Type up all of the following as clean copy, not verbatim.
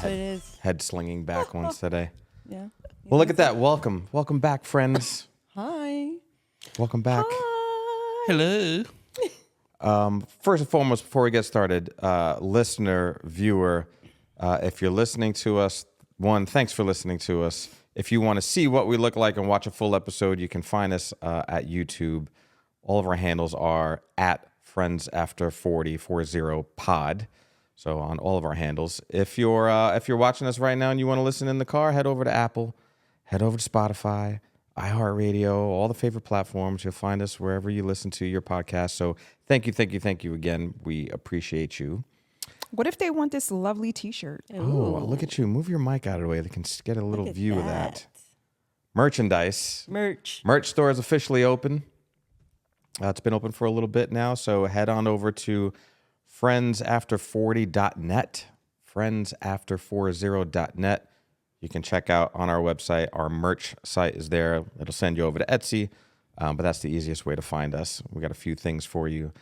head slinging back ones today. Yeah. Well, look at that. Welcome back, friends. Hi. Welcome back. Hi. Hello. First and foremost, before we get started, listener, viewer, if you're listening to us, thanks for listening to us. If you want to see what we look like and watch a full episode, you can find us at YouTube. All of our handles are at FriendsAfter40 pod. So on all of our handles. If you're watching us right now and you want to listen in the car, head over to Apple, head over to Spotify, iHeartRadio, all the favorite platforms. You'll find us wherever you listen to your podcast. So thank you again. We appreciate you. What if they want this lovely T-shirt? Ooh. Oh, look at you. Move your mic out of the way. They can get a little view of that. Merchandise. Merch store is officially open. It's been open for a little bit now. So head on over to friendsafter40.net. Friendsafter40.net. You can check out on our website. Our merch site is there. It'll send you over to Etsy. But that's the easiest way to find us. We got a few things for you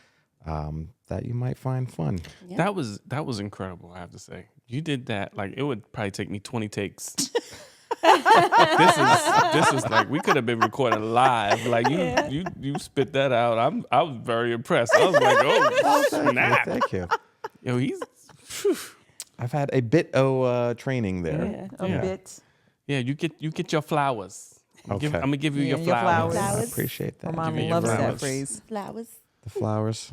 that you might find fun. Yeah. That was incredible, I have to say. You did that. Like, it would probably take me 20 takes. This is like, we could have been recording live. Like, you spit that out. I was very impressed. I was like, oh, snap. Thank you. Yo, I've had a bit of training there. A bit. Yeah, you get your flowers. Okay. I'm gonna give you your your flowers. I appreciate that. My mom Give me loves your that flowers. phrase. flowers. The flowers.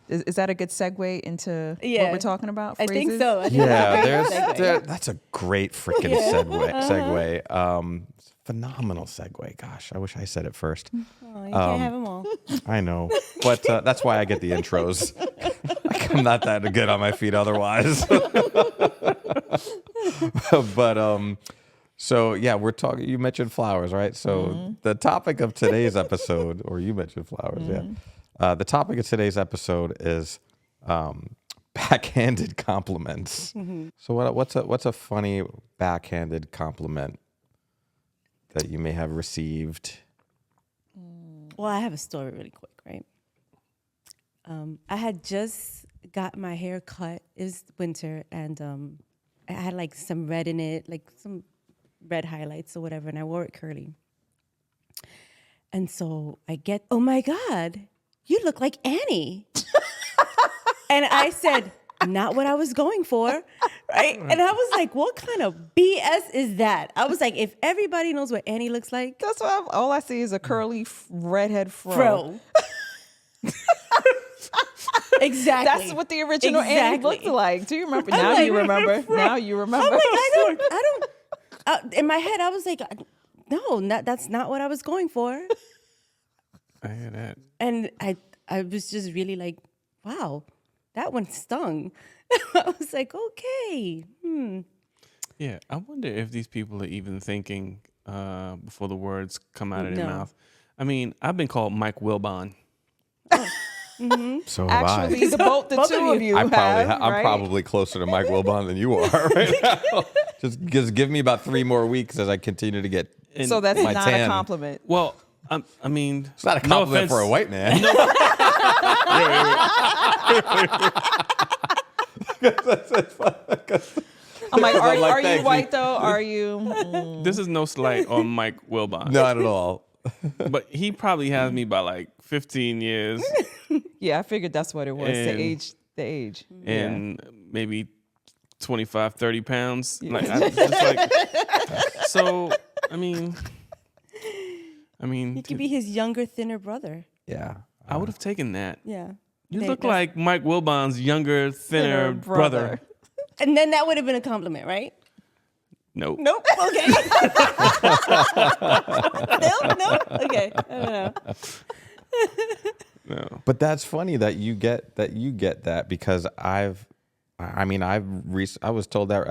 Is that a good segue into Yeah. what we're talking about? I think Phrases? so. I think That's a great freaking segue. Phenomenal segue. Gosh, I wish I said it first. Oh, you can't have them all. I know, but that's why I get the intros. I'm not that good on my feet otherwise. But so yeah, we're talking. You mentioned flowers, right? So the topic of today's episode, or you mentioned flowers, yeah. The topic of today's episode is backhanded compliments. So what's a funny backhanded compliment that you may have received? Well, I have a story really quick, right? I had just got my hair cut. It was winter, and I had like some red in it, like some red highlights or whatever, and I wore it curly. And so I get, oh my God, you look like Annie. And I said, not what I was going for, right? And I was like, what kind of BS is that? I was like, if everybody knows what Annie looks like. That's what all I see is a curly redhead fro. Exactly. That's what the original Annie looked like. Do you remember? Now you remember. Now you remember. I'm like, I don't. In my head, I was like, no, that's not what I was going for. I hear that. And I was just really like, wow, that one stung. I was like, okay. Yeah, I wonder if these people are even thinking before the words come out of their mouth. I mean, I've been called Mike Wilbon. So have Actually, the two of you I'm right? probably closer to Mike Wilbon than you are right now. Just give me about 3 more weeks as I continue to get. So that's my not tan. a compliment. Well, I mean, It's not a compliment for a white man. I'm like, are like, you thanks. white though? Are you? This is no slight on Mike Wilbon. Not at all. But he probably has me by like 15 years Yeah, I figured that's what it was. And- The age. and maybe 25, 30 pounds. Like, so, I mean, You could be his younger, thinner brother. Yeah. I would have taken that. Yeah. You look like Mike Wilbon's younger, thinner brother. And then that would have been a compliment, right? Nope. Nope. Okay. Still? Nope. Okay. I don't know. No. But that's funny that you get that because I was told that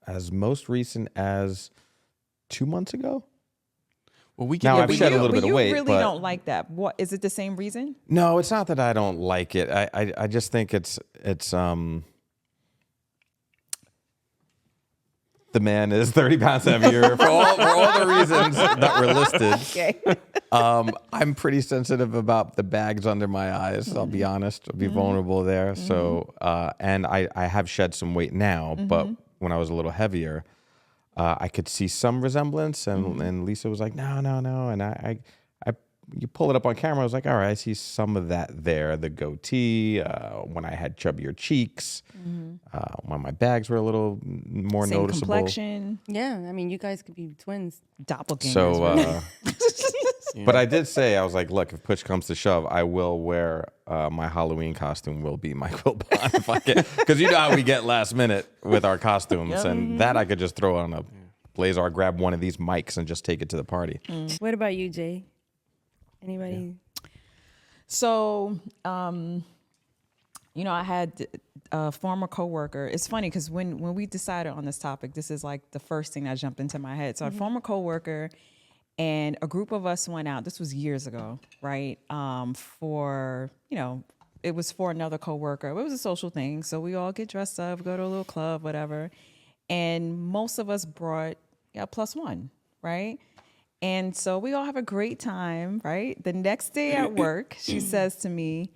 as most recent as 2 months ago. Well, we Now can. I've shed a little bit of weight. You really but don't like that. What is it? The same reason? No, it's not that I don't like it. I just think it's the man is 30 pounds heavier for all the reasons that were listed. Okay. I'm pretty sensitive about the bags under my eyes. I'll be honest. I'll be vulnerable there. So, and I have shed some weight now, but when I was a little heavier, I could see some resemblance, and Lisa was like, no, and I you pull it up on camera. I was like, all right, I see some of that there. The goatee, when I had chubbier cheeks, when my bags were a little more Same noticeable. complexion, Yeah, I mean, you guys could be twins. doppelgangers. So, but I did say, I was like, look, if push comes to shove, I will wear my Halloween costume will be Mike Wilbon if I can, because you know how we get last minute with our costumes, and that I could just throw on a blazer or grab one of these mics and just take it to the party. What about you, Jay? Anybody? So, I had a former coworker. It's funny because when we decided on this topic, this is like the first thing that jumped into my head. So, a former coworker and a group of us went out. This was years ago, right? For it was for another coworker. It was a social thing, so we all get dressed up, go to a little club, whatever. And most of us brought +1, right? And so we all have a great time, right? The next day at work, she says to me,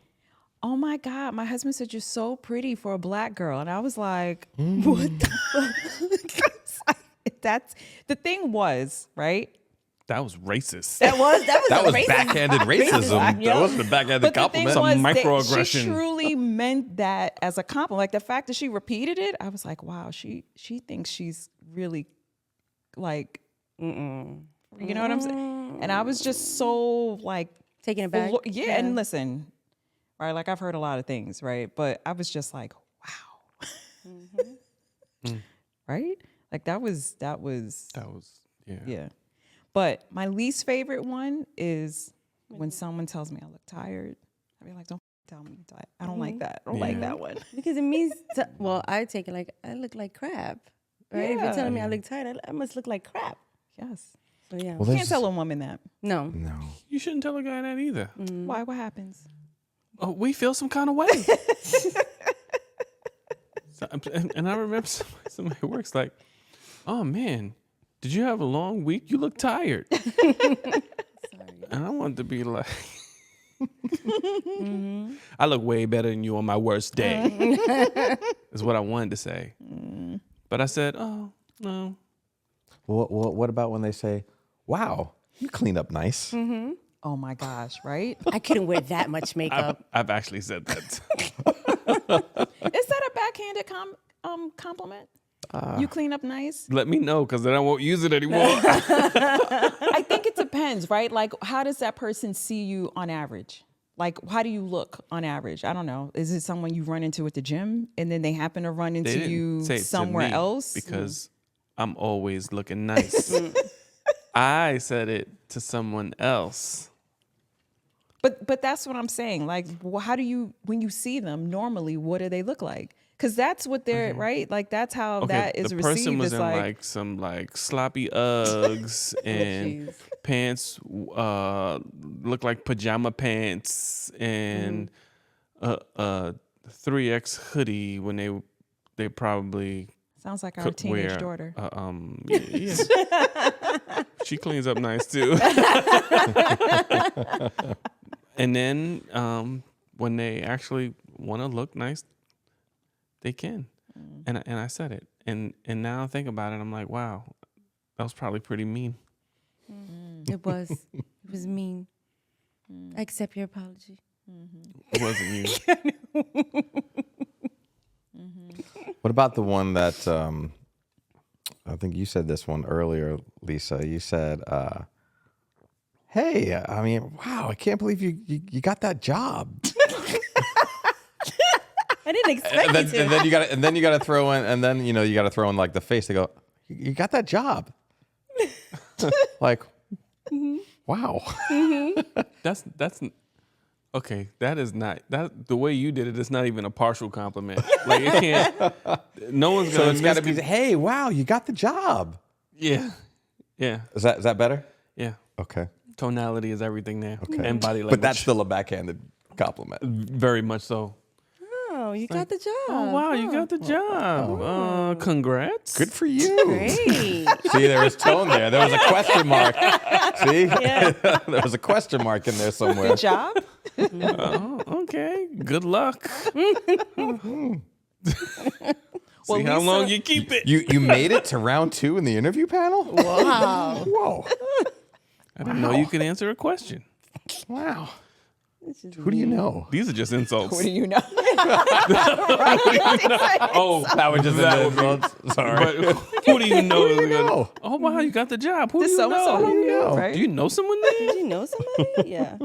"Oh my God, my husband said you're so pretty for a black girl." And I was like, what the fuck? That's the thing was, right? That was racist. That was racist. Backhanded racism. That wasn't a backhanded compliment. Some that microaggression. She truly meant that as a compliment. Like the fact that she repeated it, I was like, wow, she thinks she's really like, you know what I'm saying? And I was just so like Taking it back. Yeah, and listen, right? Like I've heard a lot of things, right? But I was just like, wow, right? Like that was yeah. But my least favorite one is when someone tells me I look tired. I be like, don't tell me you're tired. I don't like that. I don't like that one. Because it means, I take it like I look like crap, right? If you're telling me I look tired, I must look like crap. Yes. So yeah. Well, You can't tell a woman that. No. You shouldn't tell a guy that either. Why? What happens? Oh, we feel some kind of way. And I remember somebody who works like, oh man, did you have a long week? You look tired. Sorry. And I wanted to be like, I look way better than you on my worst day. Is what I wanted to say. But I said, oh, no. What about when they say, wow, you clean up nice? Oh my gosh, right? I couldn't wear that much makeup. I've actually said that. Is that a backhanded compliment? You clean up nice? Let me know, because then I won't use it anymore. I think it depends, right? Like, how does that person see you on average? Like, how do you look on average? I don't know. Is it someone you run into at the gym and then they happen to run into you somewhere else? Because I'm always looking nice. I said it to someone else. But that's what I'm saying. Like, how do you, when you see them normally, what do they look like? Because that's what they're, right? Like, that's how that is received. The person was it's in like some sloppy Uggs and pants look like pajama pants and a 3X hoodie when they probably sounds like our teenage daughter. Yeah. She cleans up nice too. And then when they actually want to look nice, they can. And I said it. And now I think about it, I'm like, wow, that was probably pretty mean. It was. It was mean. I accept your apology. It wasn't you. What about the one that, I think you said this one earlier, Lisa. You said, hey, I mean, wow, I can't believe you got that job. I didn't expect it to. And then you got to throw in, and then you got to throw in like the face. They go, you got that job. Like, wow. That's okay. That is not the way you did it. It's not even a partial compliment. Like it can't. No one's gonna. So it's got to be, hey, wow, you got the job. Yeah. Is that better? Yeah. Okay. Tonality is everything there. Okay. And body language. But that's still a backhanded compliment. Very much so. Oh, you got the job. Oh wow, you got the job. Congrats. Good for you. Great. See, there was tone there. There was a question mark. See? Yeah. There was a question mark in there somewhere. Good job. Oh, okay. Good luck. See how long you keep it. You made it to round 2 in the interview panel? Wow. Whoa. I didn't know you could answer a question. Wow. Who do you know? These are just insults. What do you know? Oh, That was just that an would be- insult. Sorry. But who do you know? Who do you know? Oh, wow, you got the job. Who do This you so-and-so, know? who do you know? know? Right? Do you know someone there? Did you know somebody? Yeah.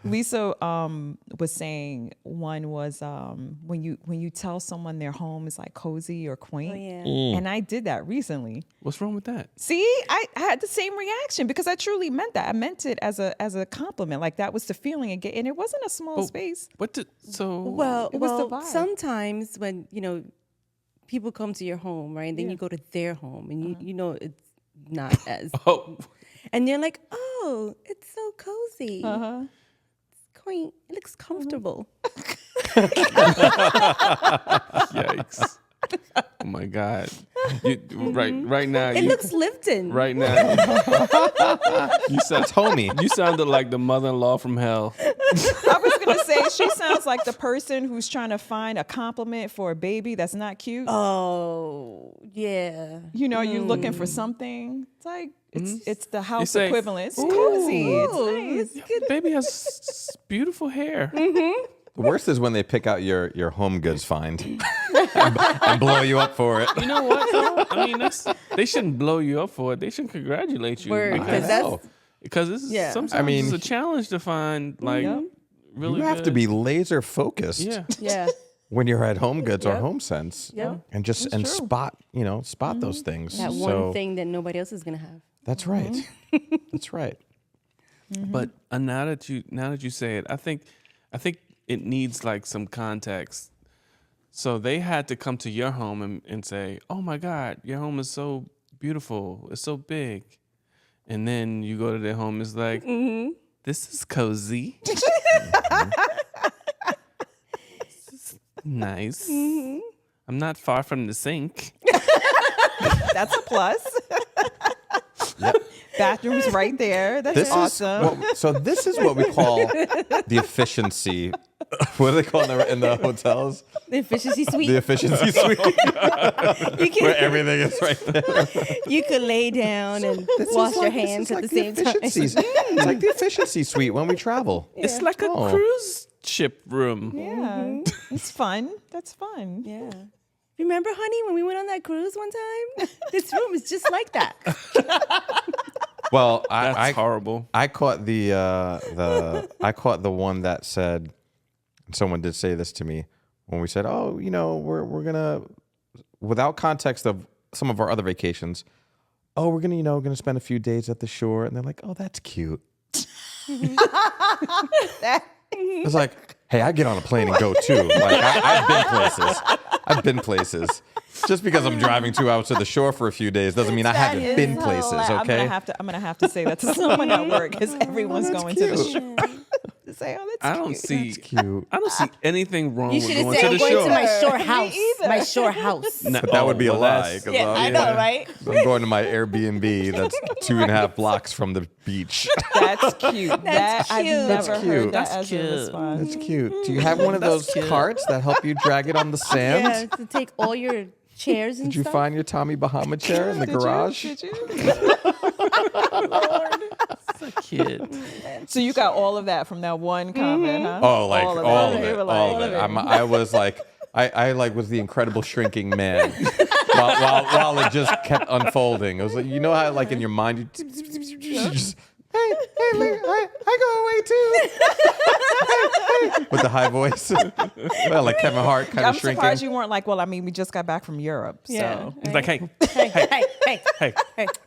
Lisa was saying one was when you tell someone their home is like cozy or quaint. Oh, yeah. And I did that recently. What's wrong with that? See, I had the same reaction because I truly meant that. I meant it as a compliment. Like that was the feeling again, and it wasn't a small space. What did so? Well, It was the vibe. sometimes when people come to your home, right, and then you go to their home, and you know it's not as, Oh, and you're like, oh, it's so cozy, it's quaint, it looks comfortable. yikes! Oh my God! Right now, It looks lived in. right now. You sound It's homey. You sounded like the mother-in-law from hell. I was gonna say she sounds like the person who's trying to find a compliment for a baby that's not cute. Oh, yeah. You know, you're looking for something. It's like it's the house say, equivalent. It's cozy. It's nice. Baby has beautiful hair. The worst is when they pick out your home goods find and blow you up for it. You know what? Though? I mean, they shouldn't blow you up for it. They should congratulate you Word, because that's this is Yeah. sometimes I mean- it's a challenge to find like really. You have to good- be laser focused Yeah. yeah. when you're at Home Goods or Home Sense, Yep. and just spot those things. That So one thing that nobody else is gonna have. that's right. That's right. But now that you say it, I think it needs like some context. So they had to come to your home and say, "Oh my God, your home is so beautiful. It's so big," and then you go to their home. It's like, "This is cozy. This is nice. I'm not far from the sink." That's a plus. Bathroom's right there. That's This awesome. so this is what we call the efficiency. What do they call it in the hotels? The efficiency suite. The efficiency suite, you where can everything is right there. you could lay down and This is wash your like- this hands is at like the same time. efficiencies. It's like the efficiency suite when we travel. It's like a Oh. cruise ship room. Yeah, it's fun. That's fun. Yeah. Remember, honey, when we went on that cruise one time? This room is just like that. Well, That's horrible. I caught the one that said, and someone did say this to me when we said, "Oh, we're gonna," without context of some of our other vacations. "Oh, we're gonna spend a few days at the shore," and they're like, "Oh, that's cute." It's like, hey, I get on a plane and go too. Like I've been places. Just because I'm driving 2 hours to the shore for a few days doesn't mean I haven't That been is places. hilarious. Okay. I'm gonna have to say that to someone at work because everyone's going to the cute. shore to say, "Oh, that's I don't cute." see. Cute. I don't see anything wrong You with should have going said, to I'm the going shore. to my shore Me house. either. My shore house. No, But that would be a well, lie. that's- 'Cause Yeah, I know, right? I'm going to my Airbnb that's 2.5 blocks from the beach. That's cute. That's I've cute. never That's heard cute. that That's as cute. a response. That's cute. Do you have one of those cute. carts that help you drag it on the sand? Yeah, to take all your chairs and Did you stuff. find your Tommy Bahama chair in the garage? Did you? a kid. So you got all of that from that one comment, huh? Oh, like all of You it, were all like- of it. I was like, I like was the incredible shrinking man while it just kept unfolding. It was like, you know how like in your mind you just, hey, I go away too. Hey, with the high voice. Well, like Kevin Hart kind I'm of shrinking. surprised you weren't like, well, I mean, we just got back from Europe. Yeah. So He's like, hey, Hey.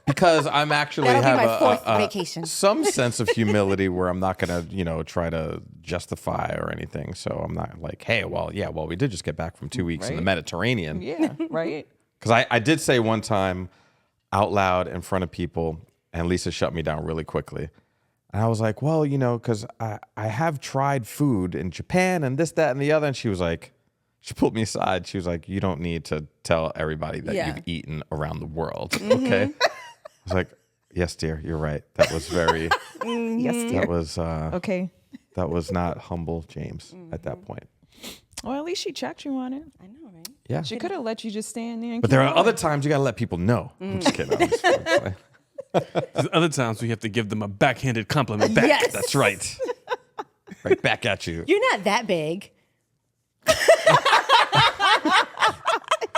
Because I'm actually That'll be have my fourth vacation. some sense of humility where I'm not gonna, try to justify or anything. So I'm not like, hey, well, we did just get back from 2 weeks in the Right. Mediterranean. yeah, right? Because I did say one time out loud in front of people, and Lisa shut me down really quickly. And I was like, well, because I have tried food in Japan and this, that, and the other. And she was like, she pulled me aside. She was like, you don't need to tell everybody that Yeah. you've eaten around the world. Okay. I was like, yes, dear, you're right. That was very, Yes, dear. that was, Okay. that was not humble James at that point. Well, at least she checked you on it. I know, right? Yeah. She could have let you just stand there. And But keep there are going. other times you got to let people know. I'm just kidding. I'm just kidding. There's other times we have to give them a backhanded compliment back. Yes. That's right. Right back at you. You're not that big.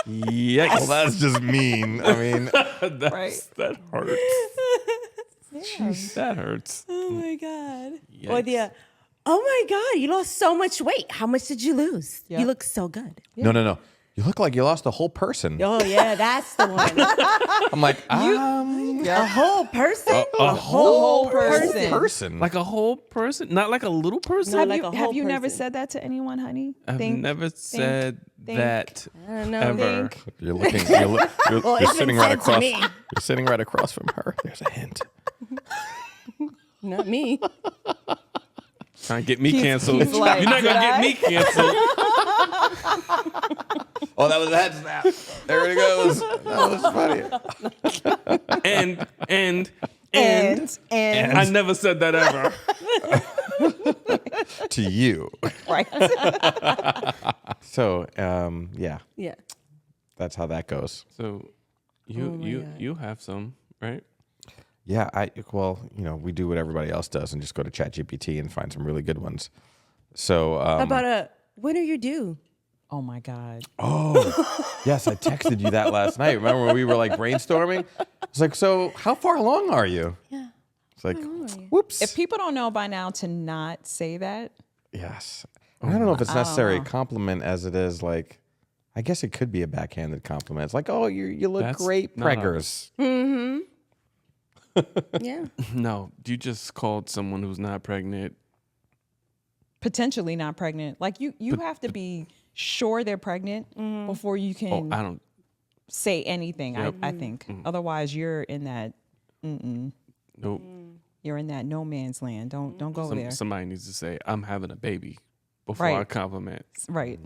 Yikes. Well, that's just mean. I mean, Right. That hurts. Jeez, that hurts. Oh my God. Yikes. Or the, oh my God, you lost so much weight. How much did you lose? Yep. You look so good. no. You look like you lost a whole person. Oh yeah, that's the one. I'm like, A whole person? a whole person. person. Like a whole person, not like a little person. No, Have like you, a have whole you never person. said that to anyone, honey? I've never said think. that I don't know. ever. You're looking. You're Well, it's been sitting right said to across. me. You're sitting right across from her. There's a hint. Not me. Trying to get me canceled. he's like, You're not did gonna get I? me canceled. Oh, that was a head snap. There it goes. That was funny. And And I never said that ever. To you. right. So, yeah, Yeah. that's how that goes. So my God. you have some, right? Yeah, we do what everybody else does and just go to ChatGPT and find some really good ones. So, How about when are you due? Oh my God. yes, I texted you that last night. Remember when we were like brainstorming? It's like, so how far along are you? Yeah. It's like, are you? whoops. If people don't know by now to not say that, Yes. I don't know if it's necessarily a compliment as it is like, I guess it could be a backhanded compliment. It's like, oh, you look That's great, not a- preggers. Yeah. No, you just called someone who's not pregnant. potentially not pregnant, like you have to be sure they're pregnant before you Oh, can I don't. say anything. Yep. I think. Otherwise, you're in that. Nope. You're in that no man's land. Don't go there. Somebody needs to say, "I'm having a baby," before Right. I compliment. Right.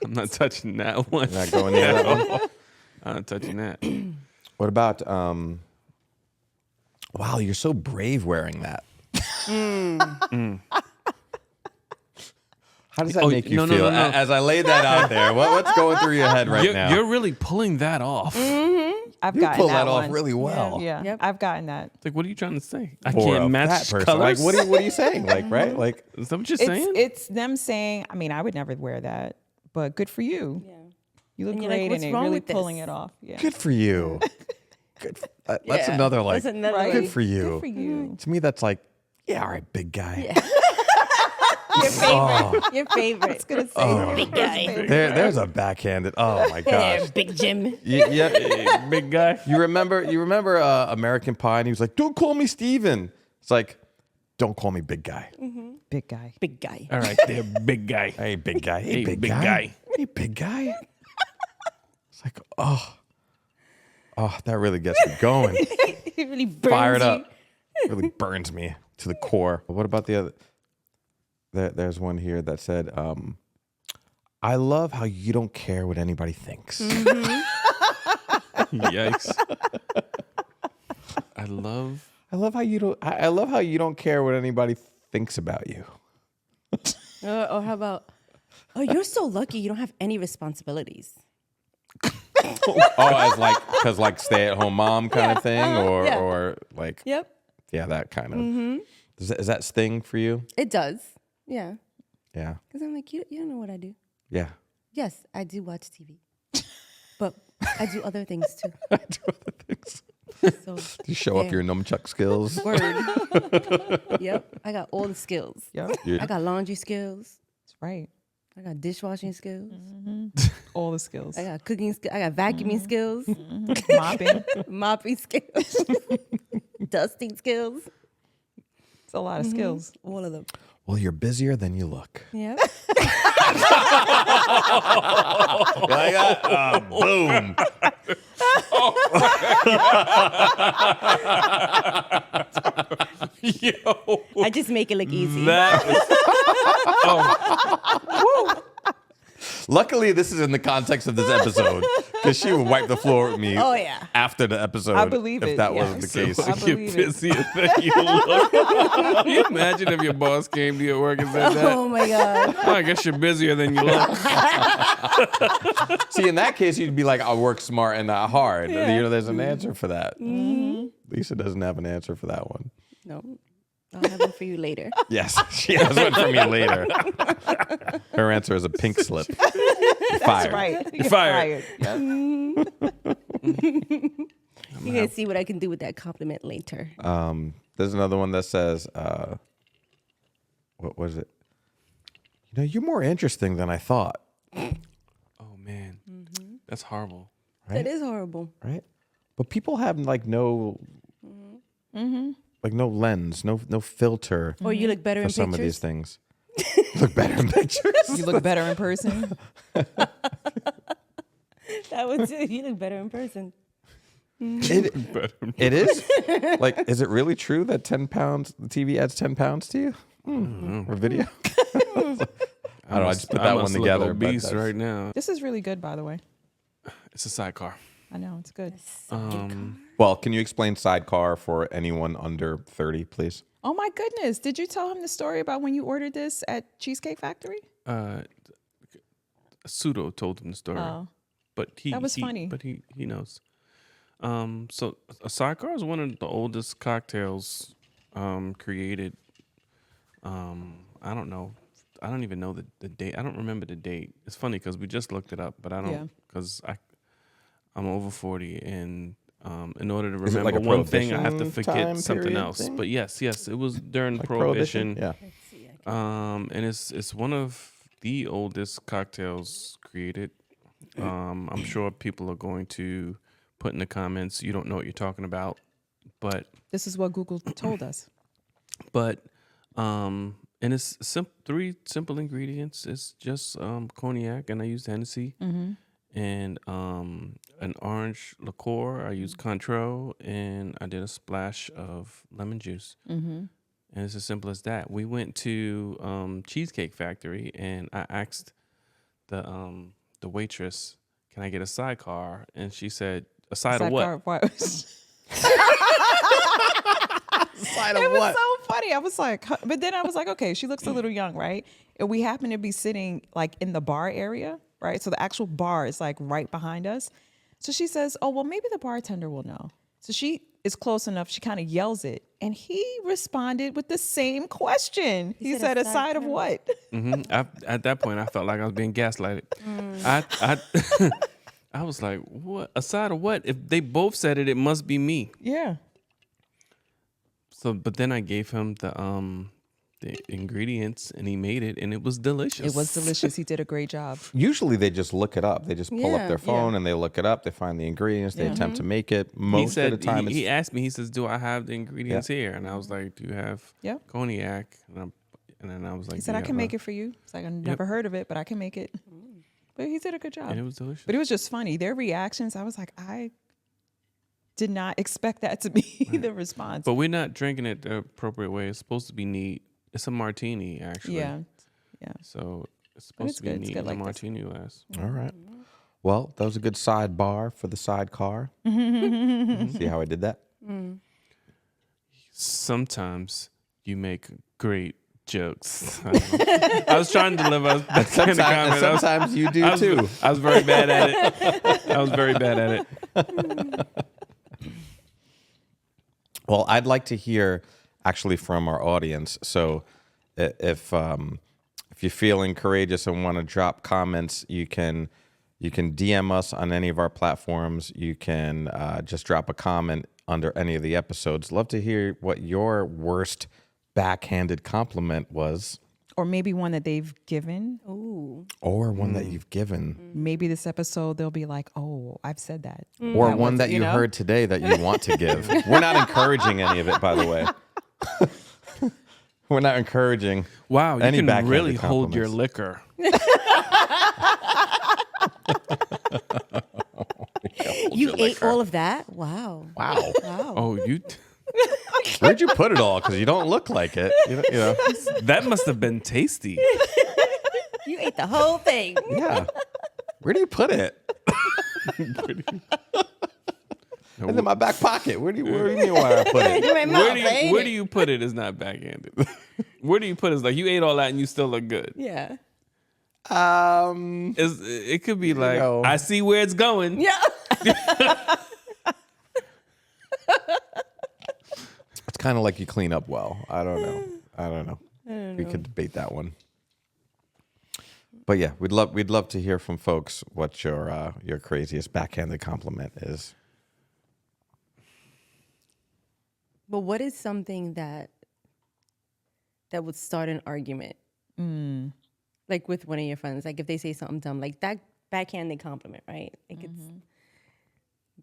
I'm not touching that one. Not going near that one. I'm not touching that. What about, wow, you're so brave wearing that. How does that Oh, make you no, no, feel? no, no. As I laid that out there, what's going through your head right now? You're really pulling that off. I've You gotten pull that that off one. really well. Yeah. Yep. I've gotten that. Like, what are you trying to say? I For can't a match fat person. colors. Like, what are you saying? Like, right? Like, Is that what you're saying? It's them saying, I mean, I would never wear that, but good for you. Yeah. You look And you're like, great "What's and wrong they're really with this?" pulling it off. Yeah. good for you. Good. That's Yeah. another like. That's another Right. Good for you. Good for you. To me, that's like, yeah, all right, big guy. Your favorite. Your favorite. It's gonna say Big guy. There's a backhanded. Oh my gosh. Yeah, Big Jim. Yeah, big guy. You remember American Pie? And he was like, "Don't call me Steven." It's like, "Don't call me big guy." big guy. Big guy. All right, there, big guy. Hey, big guy. Hey, Hey, big, big guy. guy. Hey, big guy. It's like, oh, that really gets me going. It really burns Fired you. up. Really burns me to the core. What about the other? There's one here that said, "I love how you don't care what anybody thinks." Yikes. I love. I love how you don't. I love how you don't care what anybody thinks about you. Or how about, oh, you're so lucky you don't have any responsibilities. As like, because like stay-at-home mom kind of thing, or yeah. or like, Yep. yeah, that kind of. Is that sting for you? It does. Yeah. Yeah, Because I'm like, you don't know what I do. yeah. Yes, I do watch TV. But I do other things too. I do other things. So You show off there. your nunchuck skills. Word. Yep. I got all the skills. Yep. Yeah. I got laundry skills. That's right. I got dishwashing skills. All the skills. I got cooking skills. I got vacuuming skills. Mopping. Mopping skills. Dusting skills. It's a lot of skills. All of them. Well, you're busier than you look. Yep. Boom. Yo. I just make it look easy. That was, Luckily, this is in the context of this episode because she would wipe the floor with me. Oh, yeah. After the episode, I believe if it, that yeah. wasn't the So case. I you're believe it. busier than you look. Can you imagine if your boss came to your work and said that? Oh my God. Oh, I guess you're busier than you look. See, in that case, you'd be like, "I work smart and not hard." Yeah. You know, there's an answer for that. Lisa doesn't have an answer for that one. No, I'll have one for you later. Yes, she has one for me later. Her answer is a pink slip. You're fired. Right. You're fired. Yep. You're gonna see what I can do with that compliment later. There's another one that says, what was it? You know, you're more interesting than I thought. Oh man, that's horrible. Right? That is horrible. Right? But people have like no, like no lens, no filter Or you look better for in some of these pictures. things. Look better in pictures. You look better in person. That would do. You look better in person. It is. Like, is it really true that 10 pounds, the TV adds 10 pounds to you? Or video? I don't know. I just put that one must look together. but obese that's- right now. This is really good, by the way. It's a sidecar. I know it's good. Well, can you explain sidecar for anyone under 30, please? Oh my goodness! Did you tell him the story about when you ordered this at Cheesecake Factory? Pseudo told him the story, Oh, but that was funny. But he knows. So a sidecar is one of the oldest cocktails created. I don't know. I don't even know the date. I don't remember the date. It's funny because we just looked it up, but I Yeah. don't because I'm over 40 and in order to Is it remember like a one thing, I have to Prohibition forget time something period else. thing? But yes, it was during Like Prohibition. Yeah. And it's one of the oldest cocktails created. I'm sure people are going to put in the comments, you don't know what you're talking about, but this is what Google told us. And it's three simple ingredients. It's just cognac, and I used Hennessy, and an orange liqueur. I used Cointreau, and I did a splash of lemon juice. And it's as simple as that. We went to Cheesecake Factory, and I asked the waitress, "Can I get a sidecar?" And she said, "A side of what?" Sidecar, what? Side It of was what? so funny. I was like, huh. But then I was like, okay, she looks a little young, right? And we happen to be sitting like in the bar area, right? So the actual bar is like right behind us. So she says, oh, well, maybe the bartender will know. So she is close enough. She kind of yells it. And he responded with the same question. He said, a side of what? At that point, I felt like I was being gaslighted. I was like, "What? A side of what? If they both said it, it must be me." Yeah. So, but then I gave him the ingredients, and he made it, and it was delicious. It was delicious. He did a great job. Usually they just look it up. They just pull up Yeah. their phone and they look it up. They find the ingredients. They attempt to make it. He Most said of the time, he it's asked me. He says, "Do I have the ingredients here?" And I was like, "Do you have Yeah. cognac?" And then I was like, He said, I can make it for you. It's like, I've never heard of it, but I can make it. But he did a good job. and it was delicious. But it was just funny. Their reactions, I was like, I did not expect that to be the response. But we're not drinking it the appropriate way. It's supposed to be neat. It's a martini, actually. Yeah. So it's it's supposed to be good. It's neat good in a like this. martini glass. all right. Well, that was a good sidebar for the sidecar. See how I did that? Sometimes you make great jokes. I was trying to deliver. And sometimes you do too. I was very bad at it. I was very bad at it. Well, I'd like to hear actually from our audience. So if you're feeling courageous and want to drop comments, you can DM us on any of our platforms. You can just drop a comment under any of the episodes. Love to hear what your worst backhanded compliment was, Or maybe one that they've given. Ooh. or one that you've given, Maybe this episode, they'll be like, oh, I've said that. or That one was- that you know? heard today that you want to give. We're not encouraging any of it, by the way. We're not encouraging. Wow, you Any can backhanded really hold your compliments. liquor. You ate all of that? Wow. Wow. Wow. Oh, Where'd you put it all? Because you don't look like it. You know. that must have been tasty. You ate ate the whole thing. Yeah. Where do you put it? And in my back pocket. Where do you mean where I put it? In my mouth, right? Where do you put it is not backhanded. Where do you put it? It's like you ate all that and you still look good. Yeah. It could be like, know. I see where it's going. Yeah. It's kind of like you clean up well. I don't know. We could debate that one. But yeah, we'd love to hear from folks what your craziest backhanded compliment is. But what is something that would start an argument? Like with one of your friends, like if they say something dumb, like that backhanded compliment, right? Like it's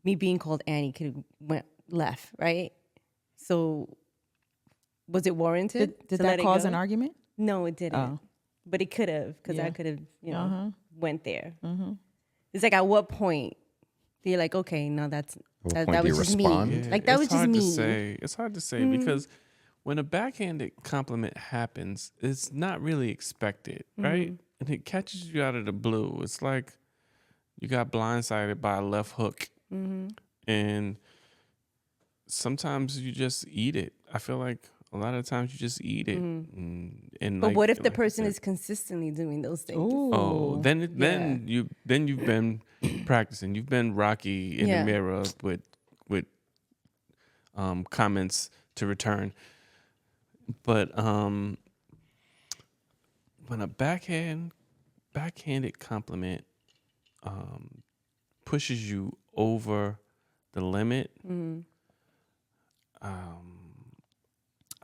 me being called Annie could have went left, right? So was it warranted? Did to that let it cause go? an argument? No, it didn't. Oh. But it could have, because I Yeah. could have, went there. It's like, at what point you're like, okay, no, that point was do you just respond? me. Like that was it's just hard me. to say. It's hard to say because when a backhanded compliment happens, it's not really expected, right? And it catches you out of the blue. It's like you got blindsided by a left hook, and sometimes you just eat it. I feel like a lot of times you just eat it. And But like, what if the like I person said, is consistently doing those things? Oh, then you've been practicing. You've been Rocky in Yeah. the mirror with comments to return. But when a backhanded compliment pushes you over the limit,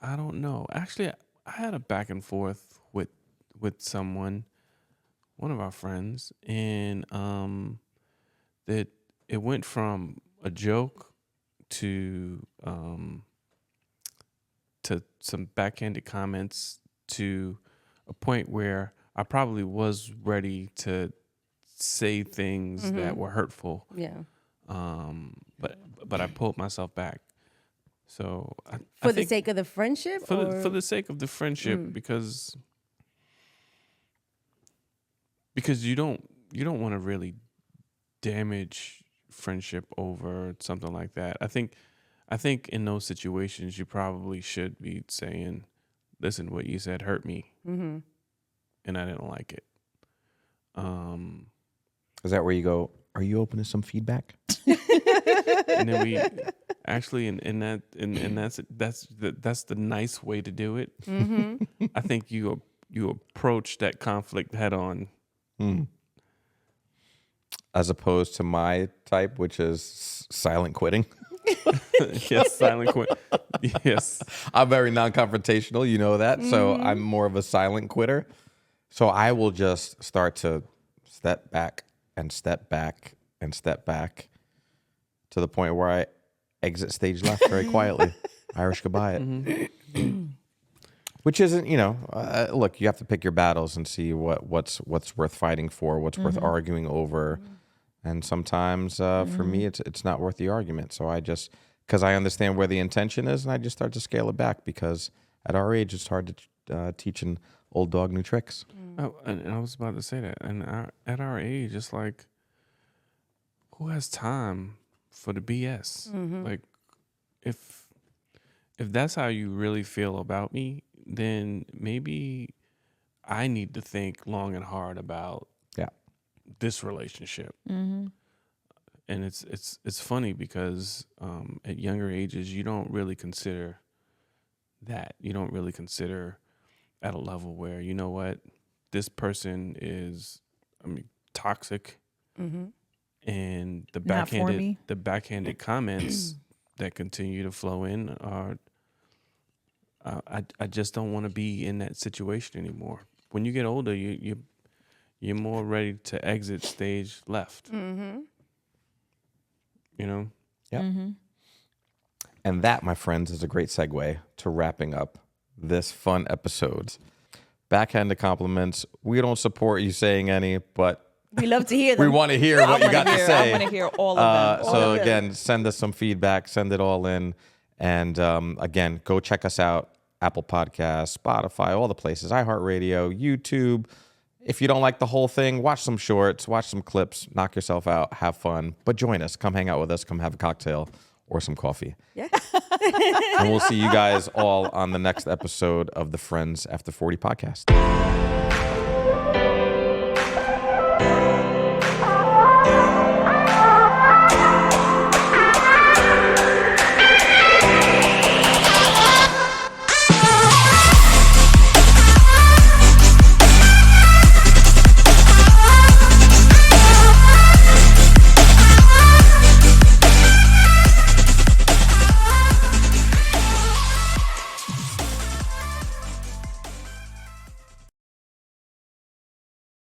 I don't know. Actually, I had a back and forth with someone, one of our friends, and that it went from a joke to some backhanded comments to a point where I probably was ready to say things that were hurtful. Yeah. But I pulled myself back. So For the sake of the friendship? for or? the sake of the friendship, because you don't want to really damage friendship over something like that. I think in those situations you probably should be saying, listen, what you said hurt me, and I didn't like it. Is that where you go, are you open to some feedback? And then we actually, and that's the nice way to do it. I think you approach that conflict head on. As opposed to my type, which is silent quitting. Yes, silent quit. Yes, I'm very non-confrontational, you know that. So I'm more of a silent quitter. So I will just start to step back and step back and step back to the point where I exit stage left very quietly. Irish goodbye it. Which isn't, look, you have to pick your battles and see what's worth fighting for, what's worth arguing over. And sometimes for me, it's not worth the argument. So I just, because I understand where the intention is, and I just start to scale it back, because at our age, it's hard to teach an old dog new tricks. oh, and I was about to say that. And at our age, it's like, who has time for the BS? Like, if that's how you really feel about me, then maybe I need to think long and hard about this relationship. And it's funny because at younger ages you don't really consider that. You don't really consider at a level where, you know what, this person is, toxic, and the Not for me. backhanded comments that continue to flow in are. I just don't want to be in that situation anymore. When you get older, you're more ready to exit stage left. You know? Yeah. And that, my friends, is a great segue to wrapping up this fun episode. Backhanded compliments. We don't support you saying any, but We love to hear we them. want to hear what you got to say. I want to hear all of them. So again, send us some feedback, send it all in. And again, go check us out. Apple Podcasts, Spotify, all the places, iHeartRadio, YouTube, If you don't like the whole thing, watch some shorts, watch some clips, knock yourself out, have fun. But join us. Come hang out with us. Come have a cocktail or some coffee. Yeah. And we'll see you guys all on the next episode of the Friends After 40 podcast.